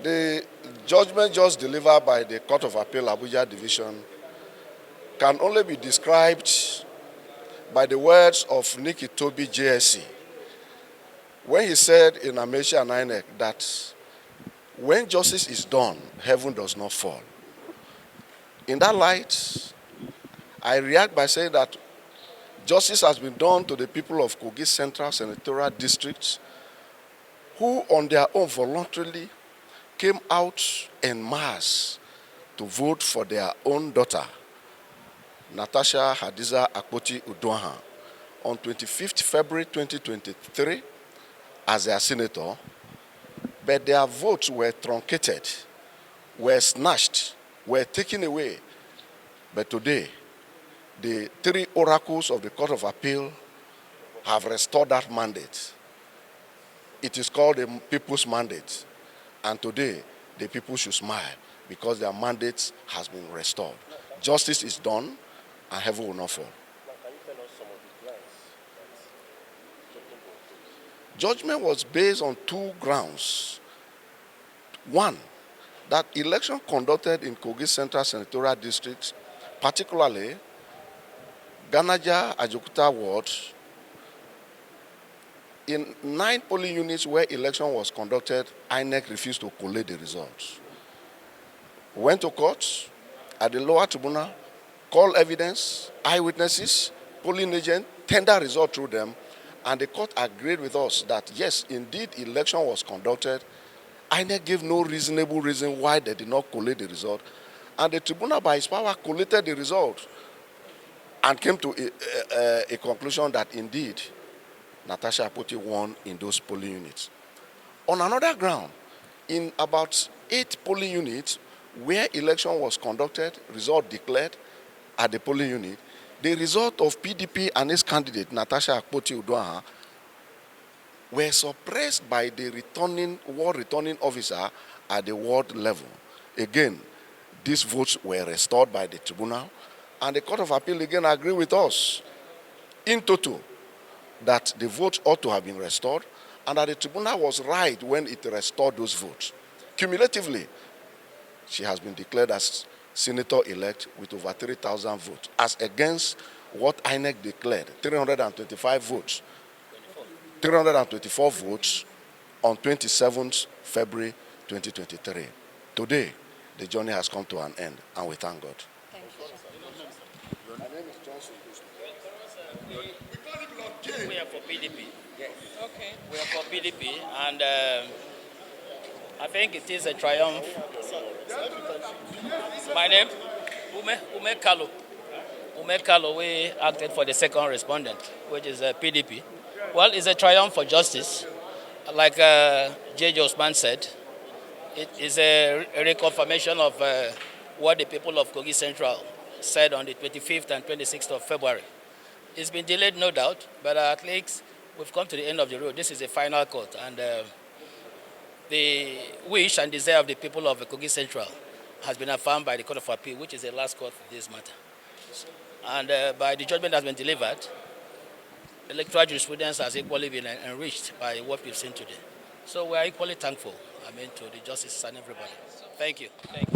The judgment just delivered by the Court of Appeal Abuja Division can only be described by the words of Nikki Toby JSC when he said in Amechi and INEC that when justice is done, heaven does not fall. In that light, I react by saying that justice has been done to the people of Kogi Central Senatorial District who on their own voluntarily came out en masse to vote for their own daughter, Natasha Hadiza Akpoti Uduaha, on 25th February 2023 as their senator, but their votes were truncated, were snatched, were taken away. But today, the three oracles of the Court of Appeal have restored that mandate. It is called the people's mandate. And today, the people should smile because their mandate has been restored. Justice is done, and heaven will not fall. Can you tell us some of the grounds? Judgment was based on two grounds. One, that election conducted in Kogi Central Senatorial District, particularly Ganaja Ajokuta Ward, in 9 polling units where election was conducted, INEC refused to collate the results. We went to court at the lower tribunal, called evidence, eyewitnesses, polling agent, tender result through them, and the court agreed with us that yes, indeed, election was conducted. INEC gave no reasonable reason why they did not collate the result, and the tribunal, by its power, collated the result and came to a conclusion that indeed, Natasha Akpoti won in those polling units. On another ground, in about 8 polling units where election was conducted, result declared at the polling unit, the result of PDP and its candidate, Natasha Akpoti Uduaha, were suppressed by the ward returning officer at the ward level. Again, these votes were restored by the tribunal, and the Court of Appeal again agreed with us in total that the votes ought to have been restored and that the tribunal was right when it restored those votes. Cumulatively, she has been declared as senator-elect with over 3,000 votes, as against what INEC declared, 325 votes, 324 votes on 27th February 2023. Today, the journey has come to an end, and we thank God. Thank you. My name is Johnson. We are for PDP. Yes. Okay. We are for PDP, and I think it is a triumph. My name, Ume Kalo. Ume Kalo, we acted for the second respondent, which is PDP. Well, it's a triumph for justice. Like J.J. Osman said, it is a reconfirmation of what the people of Kogi Central said on the 25th and 26th of February. It's been delayed, no doubt, but at least we've come to the end of the road. This is a final court, and the wish and desire of the people of Kogi Central has been affirmed by the Court of Appeal, which is the last court for this matter. And by the judgment that has been delivered, electoral jurisprudence has equally been enriched by what we've seen today. So we are equally thankful, to the justices and everybody. Thank you. Thank you.